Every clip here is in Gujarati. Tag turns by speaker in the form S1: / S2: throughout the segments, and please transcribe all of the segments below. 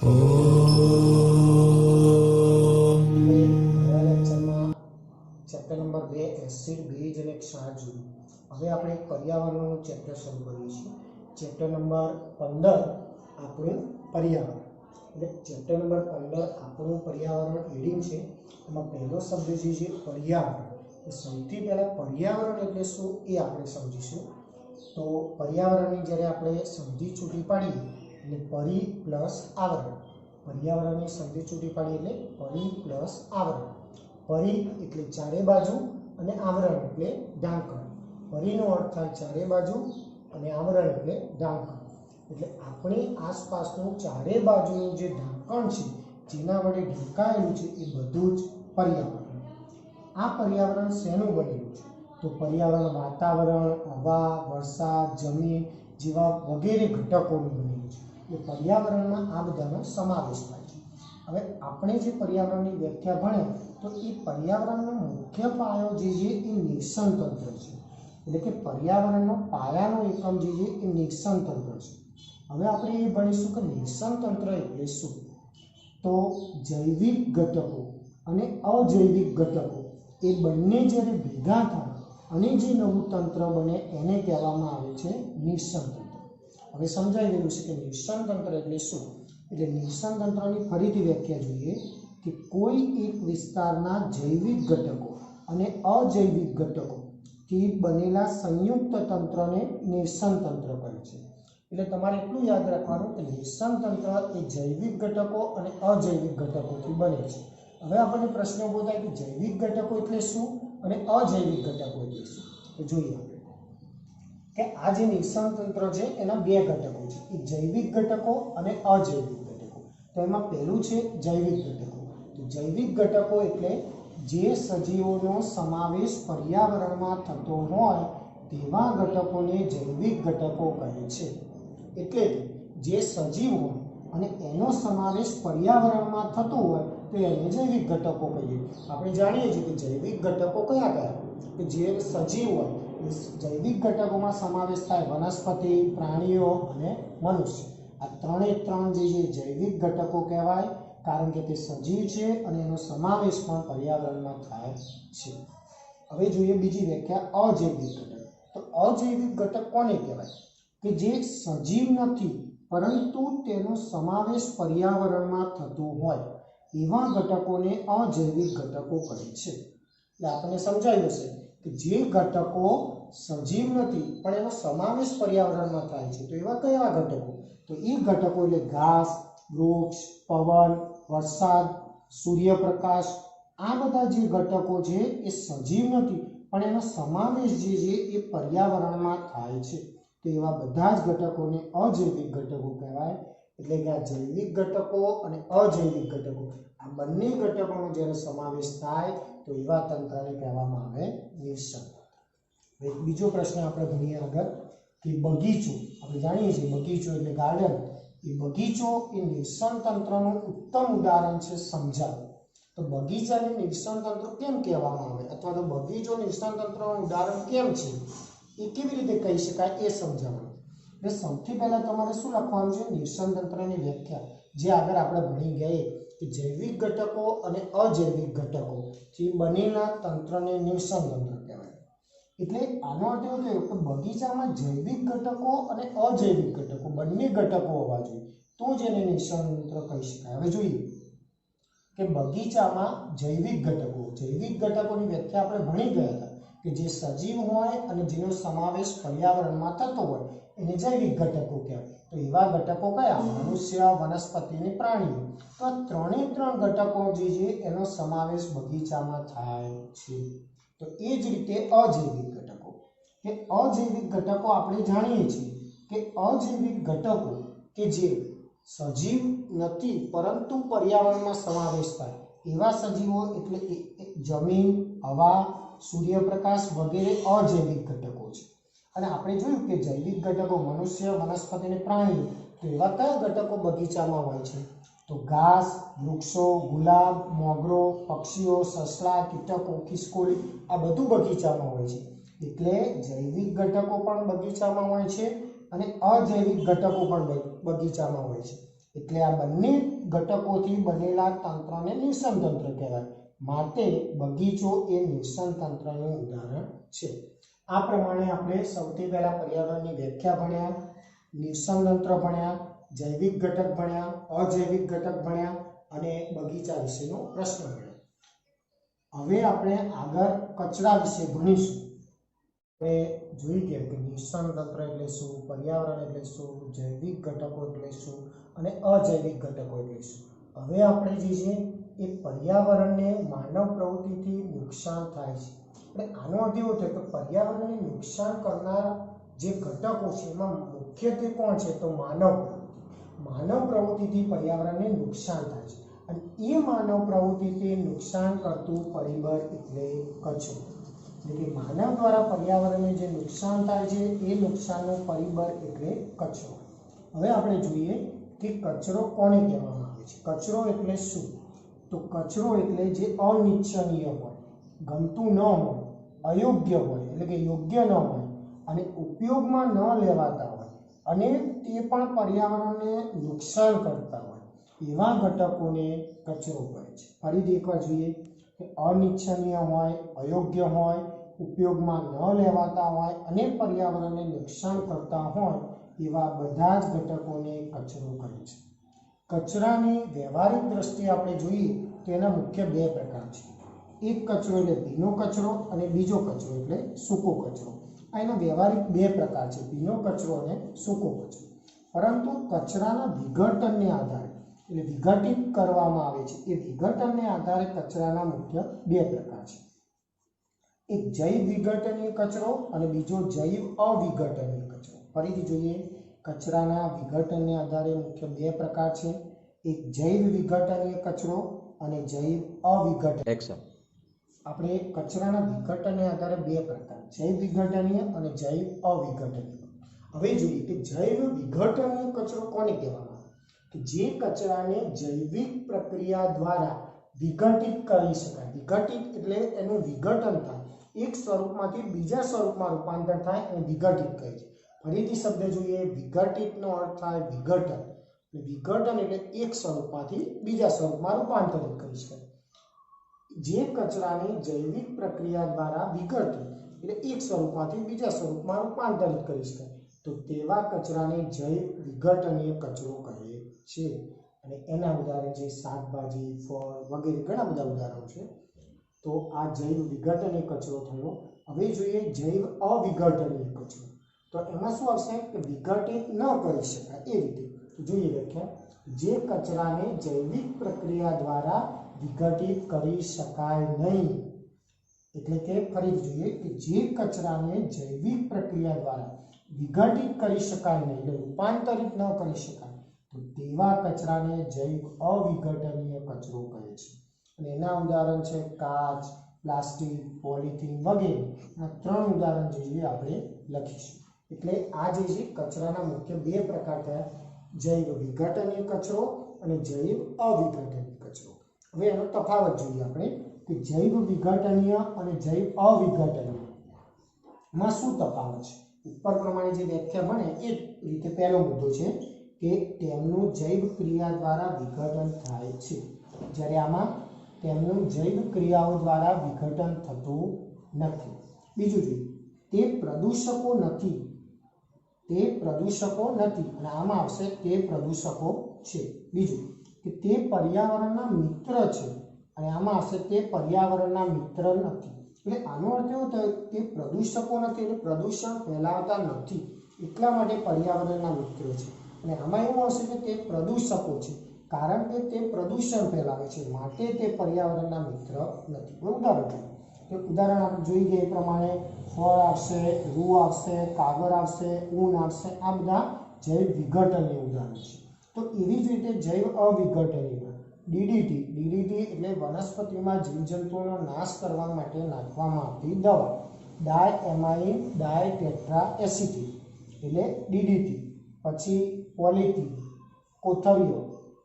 S1: ચેપ્ટર નંબર 2 એસિડ બેઝ અને ક્ષાર જોયું. હવે આપણે પર્યાવરણનું ચેપ્ટર શરૂ કરીએ છીએ. ચેપ્ટર નંબર 15 આપણું પર્યાવરણ. એટલે ચેપ્ટર નંબર 15 આપણું પર્યાવરણ હેડિંગ છે. એમાં પહેલો શબ્દ જે છે પર્યાવરણ. સૌથી પહેલા પર્યાવરણ એટલે શું એ આપણે સમજીશું. તો પર્યાવરણની જ્યારે આપણે સંધિ છૂટી પાડીએ એટલે પરી પ્લસ આવરણ. પર્યાવરણની સંધિ છૂટી પાડીએ એટલે પરી પ્લસ આવરણ. પરી એટલે ચારે બાજુ અને આવરણ એટલે ઢાંકણ. પરીનો અર્થ થાય ચારે બાજુ અને આવરણ એટલે ઢાંકણ. એટલે આપણી આસપાસનું ચારે બાજુનું જે ઢાંકણ છે, જેના વડે ઢંકાયેલું છે, એ બધું જ પર્યાવરણ. આ પર્યાવરણ શેનું બનેલું છે? તો પર્યાવરણ વાતાવરણ, હવા, વરસાદ, જમીન જેવા વગેરે ઘટકોનું બનેલું છે. એ પર્યાવરણમાં આ બધાનો સમાવેશ થાય છે. હવે આપણે જે પર્યાવરણની વ્યાખ્યા ભણ્યા, તો એ પર્યાવરણનો મુખ્ય પાયો જે છે એ નિષણ તંત્ર છે. એટલે કે પર્યાવરણનો પાયાનો એકમ જે છે એ નિષણ તંત્ર છે. હવે આપણે એ ભણીશું કે નિષણ તંત્ર એટલે શું. તો જૈવિક ઘટકો અને અજૈવિક ઘટકો એ બંને જ્યારે ભેગા થાય અને જે નવું તંત્ર બને એને કહેવામાં આવે છે નિષણ તંત્ર. હવે સમજાઈ ગયું છે કે નિષણ તંત્ર એટલે શું. એટલે નિષણ તંત્રની ફરીથી વ્યાખ્યા જોઈએ કે કોઈ એક વિસ્તારના જૈવિક ઘટકો અને અજૈવિક ઘટકોથી બનેલા સંયુક્ત તંત્રને નિષણ તંત્ર કહે છે. એટલે તમારે એટલું યાદ રાખવાનું કે નિષણ તંત્ર એ જૈવિક ઘટકો અને અજૈવિક ઘટકોથી બને છે. હવે આપણને પ્રશ્ન ઉભો થાય કે જૈવિક ઘટકો એટલે શું અને અજૈવિક ઘટકો એટલે શું. તો જોઈએ આપણે કે આ જે નિષણ તંત્ર છે એના બે ઘટકો છે, એ જૈવિક ઘટકો અને અજૈવિક ઘટકો. તો એમાં પહેલું છે જૈવિક ઘટકો. તો જૈવિક ઘટકો એટલે જે સજીવોનો સમાવેશ પર્યાવરણમાં થતો હોય તેવા ઘટકોને જૈવિક ઘટકો કહે છે. એટલે જે સજીવ હોય અને એનો સમાવેશ પર્યાવરણમાં થતો હોય તો એને જૈવિક ઘટકો કહીએ. આપણે જાણીએ છીએ કે જૈવિક ઘટકો કયા કયા, કે જે સજીવ હોય જૈવિક ઘટકોમાં સમાવેશ થાય વનસ્પતિ, પ્રાણીઓ અને મનુષ્ય. આ ત્રણે ત્રણ જે જૈવિક ઘટકો કહેવાય, કારણ કે તે સજીવ છે અને એનો સમાવેશ પણ પર્યાવરણમાં થાય છે. હવે જોઈએ બીજી વ્યાખ્યા અજૈવિક ઘટક. તો અજૈવિક ઘટક કોને કહેવાય? કે જે સજીવ નથી પરંતુ તેનો સમાવેશ પર્યાવરણમાં થતો હોય એવા ઘટકોને અજૈવિક ઘટકો કહે છે. એટલે આપણને સમજાયું હશે કે જે ઘટકો સજીવ નથી પણ એનો સમાવેશ પર્યાવરણમાં થાય છે, તો એવા કયા ઘટકો? તો એ ઘટકો એટલે ઘાસ, વૃક્ષ, પવન, વરસાદ, સૂર્યપ્રકાશ. આ બધા જે ઘટકો છે એ સજીવ નથી પણ એનો સમાવેશ જે છે એ પર્યાવરણમાં થાય છે. તો એવા બધા જ ઘટકોને અજૈવિક ઘટકો કહેવાય. એટલે કે આ જૈવિક ઘટકો અને અજૈવિક ઘટકો આ બંને ઘટકોનો જ્યારે સમાવેશ થાય તો એવા તંત્રને કહેવામાં આવે નિષણ. બીજો પ્રશ્ન આપણે ભણીએ આગળ કે બગીચો. આપણે જાણીએ છીએ બગીચો એટલે ગાર્ડન. એ બગીચો એ નિષણ તંત્રનું ઉત્તમ ઉદાહરણ છે. સમજાવો. તો બગીચાને નિષણ તંત્ર કેમ કહેવામાં આવે, અથવા તો બગીચો નિષણ તંત્રનું ઉદાહરણ કેમ છે, એ કેવી રીતે કહી શકાય એ સમજાવવાનું. એટલે સૌથી પહેલા તમારે શું લખવાનું છે? નિષણ તંત્રની વ્યાખ્યા જે આગળ આપણે ભણી ગયે કે જૈવિક ઘટકો અને અજૈવિક ઘટકો જે બનેલા તંત્રને નિષણ તંત્ર કહેવાય. એટલે આનો અર્થ એવો થયો કે બગીચામાં જૈવિક ઘટકો અને અજૈવિક ઘટકો બંને ઘટકો હોવા જોઈએ તો જ એને નિષણ તંત્ર કહી શકાય. હવે જોઈએ કે બગીચામાં જૈવિક ઘટકોની વ્યાખ્યા આપણે ભણી ગયા હતા કે જે સજીવ હોય અને જેનો સમાવેશ પર્યાવરણમાં થતો હોય એને જૈવિક ઘટકો કહેવાય. તો એવા ઘટકો કયા? મનુષ્ય, વનસ્પતિ અને પ્રાણીઓ. તો આ ત્રણે ત્રણ ઘટકો જે છે એનો સમાવેશ બગીચામાં થાય છે. તો એ જ રીતે અજૈવિક ઘટકો. કે અજૈવિક ઘટકો આપણે જાણીએ છીએ કે અજૈવિક ઘટકો કે જે સજીવ નથી પરંતુ પર્યાવરણમાં સમાવેશ થાય એવા સજીવો એટલે જમીન, હવા, સૂર્યપ્રકાશ વગેરે અજૈવિક ઘટકો છે. અને આપણે જોયું કે જૈવિક ઘટકો મનુષ્ય, વનસ્પતિ અને પ્રાણીઓ. તો એવા કયા ઘટકો બગીચામાં હોય છે? તો ઘાસ, વૃક્ષો, ગુલાબ, મોગરો, પક્ષીઓ, સસલા, કીટકો, ખિસકોલી આ બધું બગીચામાં હોય છે. એટલે જૈવિક ઘટકો પણ બગીચામાં હોય છે અને અજૈવિક ઘટકો પણ બગીચામાં હોય છે. એટલે આ બંને ઘટકોથી બનેલા તંત્રને નિવસન તંત્ર કહેવાય. માટે બગીચો એ નિવસન તંત્રનું ઉદાહરણ છે. આ પ્રમાણે આપણે સૌથી પહેલા પર્યાવરણની વ્યાખ્યા ભણ્યા, નિવસન તંત્ર ભણ્યા, જૈવિક ઘટક ભણ્યા, અજૈવિક ઘટક ભણ્યા અને બગીચા વિશેનો પ્રશ્ન ભણ્યો. હવે આપણે આગળ કચરા વિશે ભણીશું. આપણે જોઈ ગયા કે નિવસન તંત્ર એટલે શું, પર્યાવરણ એટલે શું, જૈવિક ઘટકો એટલે શું અને અજૈવિક ઘટકો એટલે શું. હવે આપણે જે છે એ પર્યાવરણને માનવ પ્રવૃત્તિથી નુકસાન થાય છે. એટલે આનો અર્થ એવો થાય કે પર્યાવરણને નુકસાન કરનાર જે ઘટકો છે એમાં મુખ્યત્વે કોણ છે તો માનવ પ્રવૃત્તિથી પર્યાવરણને નુકસાન થાય છે. અને એ માનવ પ્રવૃત્તિથી નુકસાન કરતું પરિબળ એટલે કચરો. એટલે કે માનવ દ્વારા પર્યાવરણને જે નુકસાન થાય છે એ નુકસાનનું પરિબળ એટલે કચરો. હવે આપણે જોઈએ કે કચરો કોને કહેવામાં આવે છે. કચરો એટલે શું તો કચરો એટલે જે અનિચ્છનીય હોય, ગમતું ન હોય, અયોગ્ય હોય એટલે કે યોગ્ય ન હોય અને ઉપયોગમાં ન લેવાતા હોય અને તે પણ પર્યાવરણને નુકસાન કરતા હોય એવા ઘટકોને કચરો કહે છે. ફરીથી એકવાર જોઈએ કે અનિચ્છનીય હોય, અયોગ્ય હોય, ઉપયોગમાં ન લેવાતા હોય અને પર્યાવરણને નુકસાન કરતા હોય એવા બધા જ ઘટકોને કચરો કહે છે. કચરાની વ્યવહારિક દ્રષ્ટિએ આપણે જોઈએ તો એના મુખ્ય બે પ્રકાર છે. એક કચરો એટલે ભીનો કચરો અને બીજો કચરો એટલે સૂકો કચરો. આ એના વ્યવહારિક બે પ્રકાર છે, ભીનો કચરો અને સૂકો કચરો. પરંતુ કચરાના વિઘટનને આધારે એટલે વિઘટિત કરવામાં આવે છે એ વિઘટનને આધારે કચરાના મુખ્ય બે પ્રકાર છે. એક જૈવ વિઘટનીય કચરો અને બીજો જૈવ અવિઘટનીય કચરો. ફરીથી જોઈએ, કચરાના વિઘટનને આધારે મુખ્ય બે પ્રકાર છે. એક જૈવ વિઘટનીય કચરો અને જૈવ અવિઘટનીય. આપણે કચરાના વિઘટનને આધારે બે પ્રકાર, જૈવ વિઘટનીય અને જૈવ અવિઘટનીય. હવે જોઈએ કે જૈવ વિઘટનીય કચરો કોને કહેવામાં આવે કે જે કચરાને જૈવિક પ્રક્રિયા દ્વારા વિઘટિત કરી શકાય. વિઘટિત એટલે એનું વિઘટન થાય, એક સ્વરૂપમાંથી બીજા સ્વરૂપમાં રૂપાંતર થાય અને વિઘટિત કહે છે. ફરીથી શબ્દ જોઈએ, વિઘટિતનો અર્થ થાય વિઘટન. વિઘટન એટલે એક સ્વરૂપમાંથી બીજા સ્વરૂપમાં રૂપાંતરિત કરી શકાય. જે કચરાને જૈવિક પ્રક્રિયા દ્વારા વિઘટિત એટલે એક સ્વરૂપમાંથી બીજા સ્વરૂપમાં રૂપાંતરિત કરી શકાય તો તેવા કચરાને જૈવ વિઘટનીય કચરો કહે છે. અને એના ઉદાહરણ છે શાકભાજી, ફળ વગેરે ઘણા બધા ઉદાહરણો છે. તો આ જૈવ વિઘટનીય કચરો થયો. હવે જોઈએ જૈવ અવિઘટનીય કચરો. તો એમાં શું આવશે કે વિઘટિત ન કરી શકાય એ રીતે. તો જોઈએ વ્યાખ્યા, જે કચરાને જૈવિક પ્રક્રિયા દ્વારા વિઘટિત કરી શકાય નહીં. એટલે કે ફરી જોઈએ કે જે કચરાને જૈવિક પ્રક્રિયા દ્વારા વિઘટિત કરી શકાય નહીં એટલે રૂપાંતરિત ન કરી શકાય તો તેવા કચરાને જૈવ અવિઘટનીય કચરો કહે છે. અને એના ઉદાહરણ છે કાચ, પ્લાસ્ટિક, પોલિથીન વગેરે. આ ત્રણ ઉદાહરણ જે આપણે લખીશું. એટલે આ જે છે કચરાના મુખ્ય બે પ્રકાર થયા, જૈવ વિઘટનીય કચરો અને જૈવ અવિઘટનીય કચરો. હવે એનો તફાવત જોઈએ આપણે કે જૈવ વિઘટનીય અને જૈવ અવિઘટનીય માં શું તફાવત છે. ઉપર પ્રમાણે જે વ્યાખ્યા બને એ રીતે પહેલો મુદ્દો છે કે તેમનું જૈવ ક્રિયા દ્વારા વિઘટન થાય છે, જ્યારે આમાં તેમનું જૈવ ક્રિયાઓ દ્વારા વિઘટન થતું નથી. બીજું જોઈએ, તે પ્રદૂષકો નથી અને આમાં આવશે તે પ્રદૂષકો છે. બીજું કે તે પર્યાવરણના મિત્ર છે અને આમાં આવશે તે પર્યાવરણના મિત્ર નથી. એટલે આનો અર્થ એવો થાય કે પ્રદૂષકો નથી એટલે પ્રદૂષણ ફેલાવતા નથી એટલા માટે પર્યાવરણના મિત્ર છે. અને આમાં એવું આવશે કે તે પ્રદૂષકો છે કારણ કે તે પ્રદૂષણ ફેલાવે છે માટે તે પર્યાવરણના મિત્ર નથી. ઉદાહરણ આપણે જોઈ ગયા એ પ્રમાણે ફળ આવશે, રૂ આવશે, કાગળ આવશે, ઊન આવશે. આ બધા જૈવ વિઘટનીય ઉદાહરણ છે. તો એવી જ રીતે જૈવ અવિઘટનીય ડીડીટી એટલે વનસ્પતિમાં જીવજંતુઓનો નાશ કરવા માટે નાખવામાં આવતી દવા, ડાયએમાઇન ડાયટેટ્રાએસિટી એટલે ડીડીટી. પછી પોલિથીન, કોથળીઓ,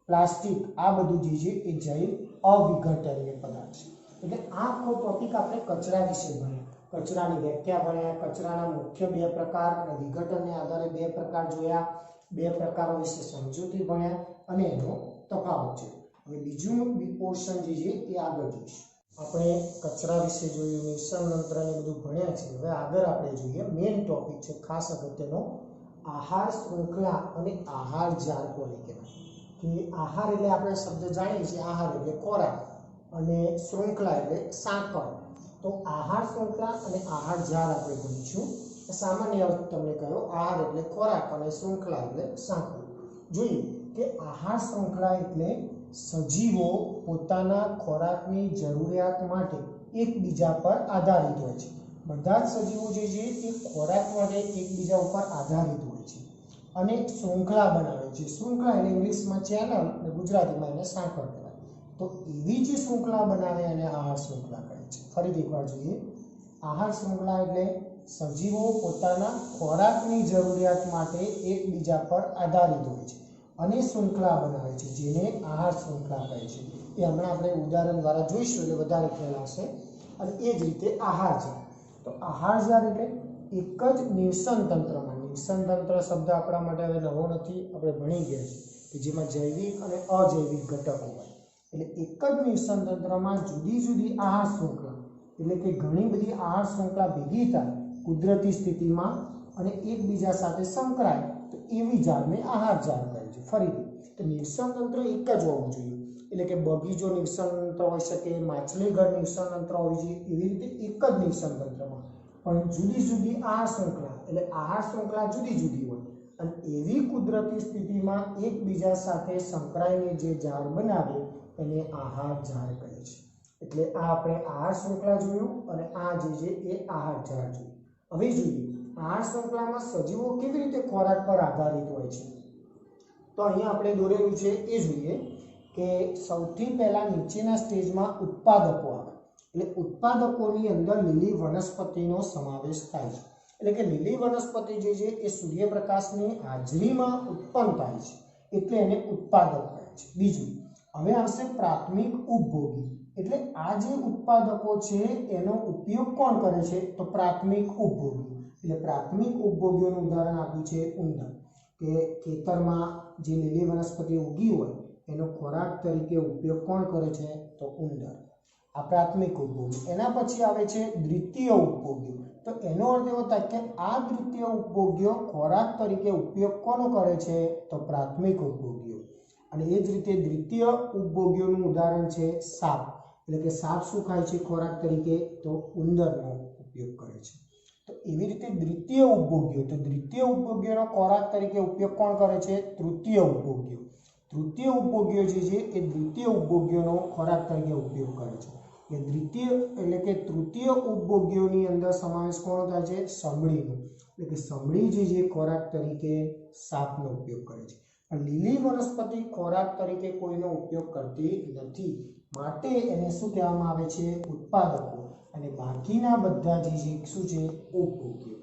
S1: પ્લાસ્ટિક આ બધું જે છે એ જૈવ અવિઘટનીય પદાર્થ છે. એટલે આ આખો ટોપિક આપણે કચરા વિશે ભણ્યા, કચરાની વ્યાખ્યા ભણ્યા, કચરાના મુખ્ય બે પ્રકાર અને વિઘટનને આધારે બે પ્રકાર જોયા, બે પ્રકારો વિશે સમજૂતી ભણ્યા અને એનો તફાવત છે. હવે બીજું પોર્શન જે છે એ આગળ જોઈશું. આપણે કચરા વિશે જોયું, નિર્સરણ તંત્ર ને બધું ભણ્યા છે. હવે આગળ આપણે જોઈએ મેઇન ટોપિક છે ખાસ અગત્યનો, આહાર શૃંખલા અને આહાર જાળ કોને કહેવાય. કે આહાર એટલે આપણે શબ્દ જાણીએ છીએ, આહાર એટલે ખોરાક અને શૃંખલા એટલે સાંકળ. તો આહાર શૃંખલા અને આહાર જાળ આપણે ભણીશું. સામાન્ય અર્થ તમને કહ્યો, આહાર એટલે ખોરાક અને શૃંખલા એટલે સાંકળ. જોઈએ કે આહાર શૃંખલા એટલે સજીવો પોતાના ખોરાકની જરૂરિયાત માટે એકબીજા પર આધારિત હોય છે. બધા જ સજીવો જે છે એ ખોરાક માટે એકબીજા ઉપર આધારિત હોય છે અને શૃંખલા બનાવે છે. શૃંખલા એટલે ઇંગ્લિશમાં ચેનલ અને ગુજરાતીમાં એને સાંકળ કહેવાય. તો એવી જે શૃંખલા બનાવે એને આહાર શૃંખલા કહે છે. ફરીથી એકવાર જોઈએ, આહાર શૃંખલા એટલે સજીવો પોતાના ખોરાકની જરૂરિયાત માટે એકબીજા પર આધારિત હોય છે અને શૃંખલા બનાવે છે, જેને આહાર શૃંખલા કહે છે. એ હમણાં આપણે ઉદાહરણ દ્વારા જોઈશું એટલે વધારે ખ્યાલ આવશે. અને એ જ રીતે આહાર જાળ. તો આહાર જાળ એટલે એક જ નિર્સરણ તંત્રમાં, નિર્સરણ તંત્ર શબ્દ આપણા માટે હવે નવો નથી, આપણે ભણી ગયા છે કે જેમાં જૈવિક અને અજૈવિક ઘટકો હોય. એટલે એક જ નિર્સરણ તંત્રમાં જુદી જુદી આહાર શૃંખલા, એટલે કે ઘણી બધી આહાર શૃંખલા ભેગી થાય કુદરતી સ્થિતિમાં અને એકબીજા સાથે સંકળાય, તો એવી જાળને આહાર જાળ કહે છે. ફરીથી તો નિર્સરણ તંત્ર એક જ હોવું જોઈએ, એટલે કે બગીચો નિર્સરણ તંત્ર હોઈ શકે, માછલી ઘર નિર્સરણ તંત્ર હોવી જોઈએ, એવી રીતે એક જ નિર્સરણ તંત્રમાં પણ જુદી જુદી આહાર શૃંખલા, એટલે આહાર શૃંખલા જુદી જુદી હોય અને એવી કુદરતી સ્થિતિમાં એકબીજા સાથે સંકળાઈને જે જાળ બનાવે એને આહાર જાળ કહે છે. એટલે આ આપણે આહાર શૃંખલા જોયું અને આ જે છે એ આહાર જાળ જોયું. હવે જોઈએ આહાર શૃંખલામાં સજીવો કેવી રીતે ખોરાક પર આધારિત હોય છે. તો અહીંયા આપણે દોરેલું છે એ જોઈએ કે સૌથી પહેલા નીચેના સ્ટેજમાં ઉત્પાદકો આવે. એટલે ઉત્પાદકોની અંદર લીલી વનસ્પતિનો સમાવેશ થાય છે. એટલે કે લીલી વનસ્પતિ જે છે એ સૂર્યપ્રકાશની હાજરીમાં ઉત્પન્ન થાય છે, એટલે એને ઉત્પાદક કહે છે. બીજું હવે આવશે પ્રાથમિક ઉપભોગી. એટલે આ જે ઉત્પાદકો છે એનો ઉપયોગ કોણ કરે છે, તો પ્રાથમિક ઉપભોગી. એટલે પ્રાથમિક ઉપભોગીઓનું ઉદાહરણ આપ્યું છે ઉંદર, કે ખેતરમાં જે લીલી વનસ્પતિ ઉગી હોય એનો ખોરાક તરીકે ઉપયોગ કોણ કરે છે, તો ઉંદર. આ પ્રાથમિક ઉપભોગી. એના પછી આવે છે દ્વિતીય ઉપભોગીઓ. તો એનો અર્થ એવો થાય કે આ દ્વિતીય ઉપભોગીઓ ખોરાક તરીકે ઉપયોગ કોનો કરે છે, તો પ્રાથમિક ઉપભોગીઓ. અને એ જ રીતે દ્વિતીય ઉપભોગીઓનું ઉદાહરણ છે સાપ. એટલે કે સાપ શું ખાય છે ખોરાક તરીકે, તો ઉંદરનો ઉપયોગ કરે છે. તો એવી રીતે દ્વિતીય ઉપભોગીઓ, તો દ્વિતીય ઉપભોગીઓનો ખોરાક તરીકે ઉપયોગ કોણ કરે છે, તૃતીય ઉપભોગીઓ. તૃતીય ઉપભોગીઓ જે છે એ દ્વિતીય ઉપભોગીઓનો ખોરાક તરીકે ઉપયોગ કરે છે. એટલે કે તૃતીય ઉપભોગીઓની અંદર સમાવેશ કોણ થાય છે, સમડીનો. એટલે કે સમડી જે છે ખોરાક તરીકે સાપનો ઉપયોગ કરે છે. પણ લીલી વનસ્પતિ ખોરાક તરીકે કોઈનો ઉપયોગ કરતી નથી, માટે એને શું કહેવામાં આવે છે, ઉત્પાદકો. અને બાકીના બધા જે છે શું છે, ઉપભોગીઓ.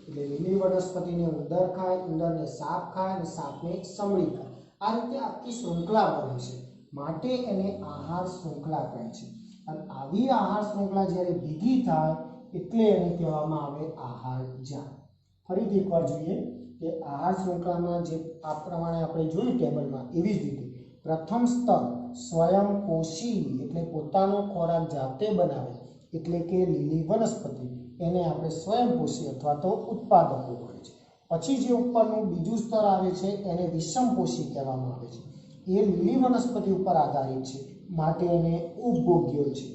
S1: એટલે લીલી વનસ્પતિને ઉંદર ખાય, ઉંદરને સાપ ખાય અને સાપને સમડી ખાય. આ રીતે આખી શૃંખલા બને છે, માટે એને આહાર શૃંખલા કહે છે. અને આવી આહાર શૃંખલા જ્યારે ભેગી થાય એટલે એને કહેવામાં આવે આહાર જાળ. ફરીથી એકવાર જોઈએ કે આહાર શૃંખલામાં જે આ પ્રમાણે આપણે જોયું ટેબલમાં, એવી જ રીતે પ્રથમ સ્તર સ્વયંપોષી, એટલે પોતાનો ખોરાક જાતે બનાવે, એટલે કે લીલી વનસ્પતિ, એને આપણે સ્વયંપોષી અથવા તો ઉત્પાદકો કહે છે. પછી જે ઉપરનું બીજું સ્તર આવે છે એને વિષમપોષી કહેવામાં આવે છે. એ લીલી વનસ્પતિ ઉપર આધારિત છે, માટે એને ઉપભોગ્યો છે.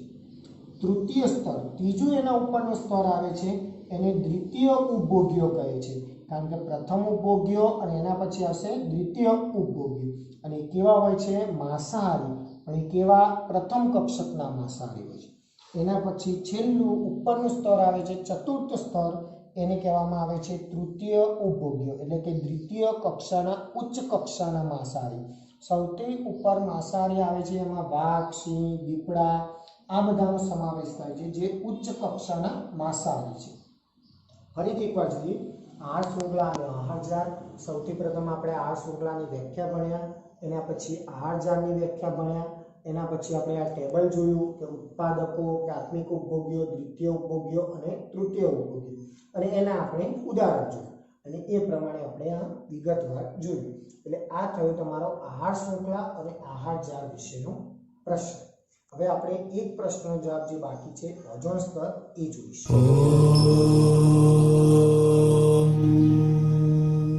S1: તૃતીય સ્તર, ત્રીજું એના ઉપરનો સ્તર આવે છે એને દ્વિતીય ઉપભોગ્યો કહે છે, કારણ કે પ્રથમ ઉપભોગ્યો અને એના પછી આવશે દ્વિતીય ઉપભોગ્યો. અને કેવા હોય છે, માંસાહારી. અને કેવા, પ્રથમ કક્ષકના માંસાહારી હોય છે. એના પછી છેલ્લું ઉપરનું સ્તર આવે છે ચતુર્થ સ્તર, એને કહેવામાં આવે છે તૃતીય ઉપભોગ્યો, એટલે કે દ્વિતીય કક્ષાના ઉચ્ચ કક્ષાના માંસાહારી. સૌથી ઉપર માંસાહારી આવે છે એમાં વાઘ, સિંહ, દીપડા, આ બધાનો સમાવેશ થાય છે, જે ઉચ્ચ કક્ષાના માંસાહારી છે. ફરીથી એકવાર જોઈએ આહાર શૃંખલા અને આહાર જાળ. સૌથી પ્રથમ આપણે આહાર શૃંખલાની વ્યાખ્યા ભણ્યા, એના પછી આહાર જાળની વ્યાખ્યા ભણ્યા, એના પછી આપણે આ ટેબલ જોયું કે ઉત્પાદકો, પ્રાથમિક ઉપભોગ્યો, દ્વિતીય ઉપભોગ્યો અને તૃતીય ઉપભોગ્યો, અને એના આપણે ઉદાહરણ જોયું. અને એ પ્રમાણે આપણે આ વિગતવાર જોયું. એટલે આ થયો તમારો આહાર શૃંખલા અને આહાર જાળ વિશેનો પ્રશ્ન. હવે આપણે એક પ્રશ્નનો જવાબ જે બાકી છે ઓઝોન સ્તર એ જોઈશું.